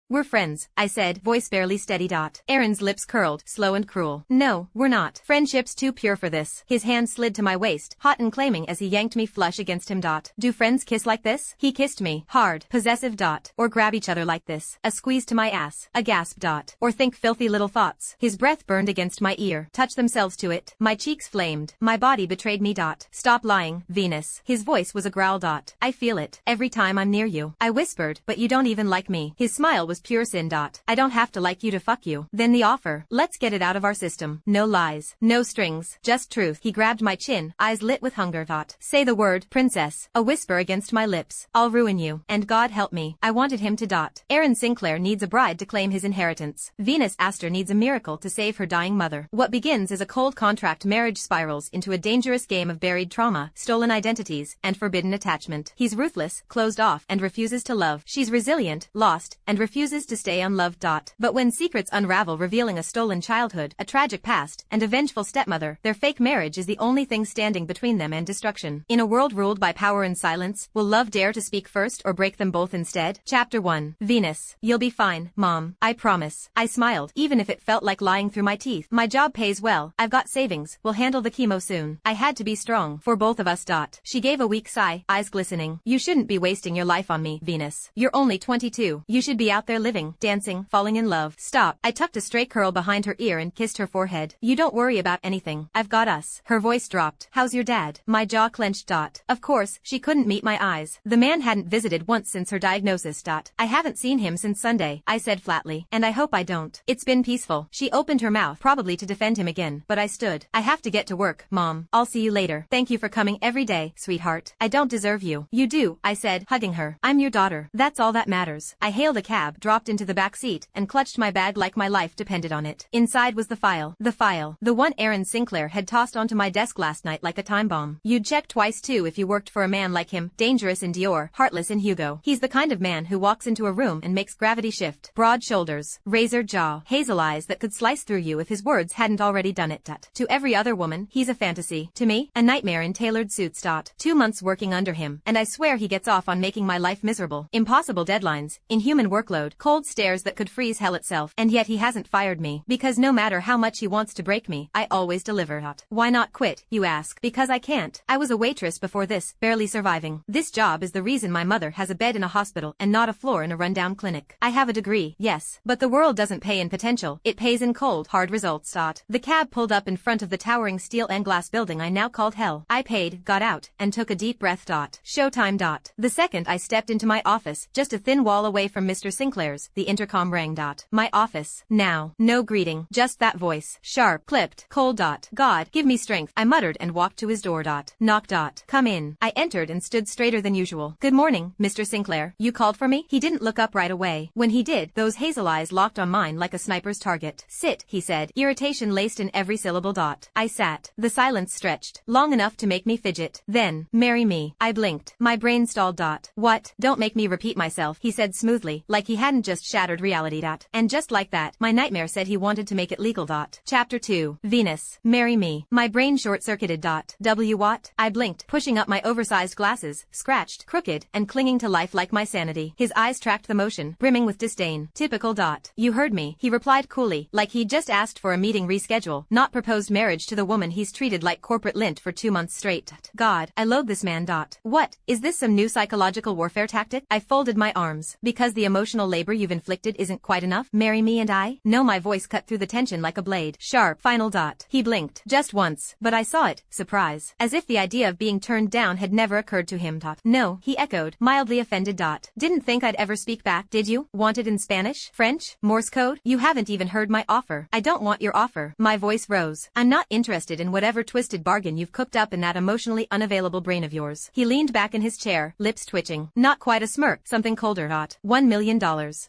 We're friends, I said, voice barely steady. Aaron's lips curled, slow and cruel. No, we're not. Friendship's too pure for this. His hand slid to my waist, hot and claiming as he yanked me flush against him. Do friends kiss like this? He kissed me, hard, possessive. Or grab each other like this. A squeeze to my ass, a gasp. Or think filthy little thoughts. His breath burned against my ear, touched themselves to it. My cheeks flamed. My body betrayed me. Stop lying, Venus. His voice was a growl. I feel it, every time I'm near you. I whispered, but you don't even like me. His smile was pure sin. I don't have to like you to fuck you. Then the offer. Let's get it out of our system. No lies. No strings. Just truth. He grabbed my chin, eyes lit with hunger. Say the word, princess. A whisper against my lips. I'll ruin you. And God help me. I wanted him to. Aaron Sinclair needs a bride to claim his inheritance. Venus Astor needs a miracle to save her dying mother. What begins as a cold contract marriage spirals into a dangerous game of buried trauma, stolen identities, and forbidden attachment. He's ruthless, closed off, and refuses to love. She's resilient, lost, and refuses to stay unloved. But when secrets unravel, revealing a stolen childhood, a tragic past, and a vengeful stepmother, their fake marriage is the only thing standing between them and destruction. In a world ruled by power and silence, will love dare to speak first or break them both instead? Chapter 1. Venus. You'll be fine, Mom. I promise. I smiled, even if it felt like lying through my teeth. My job pays well. I've got savings. We'll handle the chemo soon. I had to be strong for both of us. She gave a weak sigh, eyes glistening. You shouldn't be wasting your life on me, Venus. You're only 22. You should be out there living, dancing, falling in love. Stop. I tucked a stray curl behind her ear and kissed her forehead. You don't worry about anything. I've got us. Her voice dropped. How's your dad? My jaw clenched. Of course, she couldn't meet my eyes. The man hadn't visited once since her diagnosis. I haven't seen him since Sunday, I said flatly. And I hope I don't. It's been peaceful. She opened her mouth, probably to defend him again, but I stood. I have to get to work, Mom. I'll see you later. Thank you for coming every day, sweetheart. I don't deserve you. You do, I said, hugging her. I'm your daughter. That's all that matters. I hailed a cab, dropped into the back seat, and clutched my bag like my life depended on it. Inside was the file. The file. The one Aaron Sinclair had tossed onto my desk last night like a time bomb. You'd check twice too if you worked for a man like him, dangerous in Dior, heartless in Hugo. He's the kind of man who walks into a room and makes gravity shift. Broad shoulders, razor jaw, hazel eyes that could slice through you if his words hadn't already done it. To every other woman, he's a fantasy. To me, a nightmare in tailored suits. 2 months working under him, and I swear he gets off on making my life miserable. Impossible deadlines, inhuman workload, cold stares that could freeze hell itself, and yet he hasn't fired me, because no matter how much he wants to break me, I always deliver. Why not quit, you ask? Because I can't. I was a waitress before this, barely surviving. This job is the reason my mother has a bed in a hospital and not a floor in a rundown clinic. I have a degree, yes, but the world doesn't pay in potential, it pays in cold, hard results. The cab pulled up in front of the towering steel and glass building I now called hell. I paid, got out, and took a deep breath. Showtime. The second I stepped into my office, just a thin wall away from Mr. Sinclair's, the intercom rang. My office. Now. No greeting, just that voice. Sharp, clipped, cold. God, give me strength, I muttered and walked to his door. Knock. Come in. I entered and stood straighter than usual. Good morning, Mr. Sinclair. You called for me? He didn't look up right away. When he did, those hazel eyes locked on mine like a sniper's target. Sit, he said, irritation laced in every syllable. I sat. The silence stretched, long enough to make me fidget. Then, marry me. I blinked. My brain stalled. What? Don't make me repeat myself, he said smoothly, like he hadn't just shattered reality. And just like that, my nightmare said he wanted to make it legal. Chapter 2. Venus. Marry me. My brain short-circuited. What? I blinked, pushing up my oversized glasses, scratched, crooked, and clinging to life like my sanity. His eyes tracked the motion, brimming with disdain. Typical. You heard me, he replied coolly, like he'd just asked for a meeting reschedule, not proposed marriage to the woman he's treated like corporate lint for 2 months straight. God, I loathe this man. What? Is this some new psychological warfare tactic? I folded my arms. Because the emotional labor you've inflicted isn't quite enough? Marry me and I? No, my voice cut through the tension like a blade. Sharp, final. He blinked. Just once, but I saw it. Surprise. As if the idea of being turned down had never occurred to him. No, he echoed, mildly offended. Didn't think I'd ever speak back, did you? Wanted in Spanish? French? Morse code? You haven't even heard my offer. I don't want your offer. My voice rose. I'm not interested in whatever twisted bargain you've cooked up in that emotionally unavailable brain of yours. He leaned back in his chair, lips twitching. Not quite a smirk, something colder. $1 million.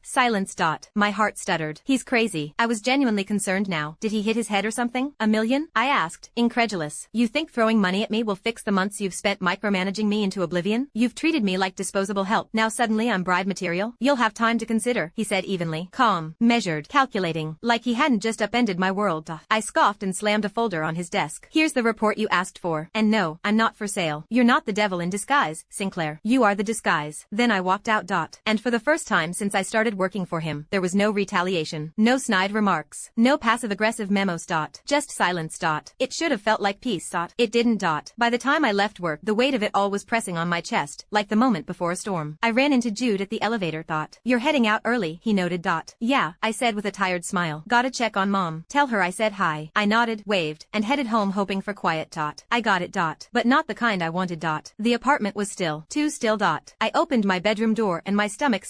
Silence. My heart stuttered. He's crazy. I was genuinely concerned now. Did he hit his head or something? $1 million? I asked, incredulous. You think throwing money at me will fix the months you've spent micromanaging me into oblivion? You've treated me like disposable help. Now suddenly I'm bride material? You'll have time to consider, he said evenly. Calm, measured, calculating, like he hadn't just upended my world. I scoffed and slammed a folder on his desk. Here's the report you asked for. And no, I'm not for sale. You're not the devil in disguise, Sinclair. You are the disguise. Then I walked out. And for the first time since I started working for him. There was no retaliation, no snide remarks, no passive-aggressive memos. Just silence. It should have felt like peace. It didn't. By the time I left work, the weight of it all was pressing on my chest, like the moment before a storm. I ran into Jude at the elevator. You're heading out early, he noted. Yeah, I said with a tired smile. Gotta check on Mom. Tell her I said hi. I nodded, waved, and headed home hoping for quiet. I got it. But not the kind I wanted. The apartment was still, too still. I opened my bedroom door and my stomach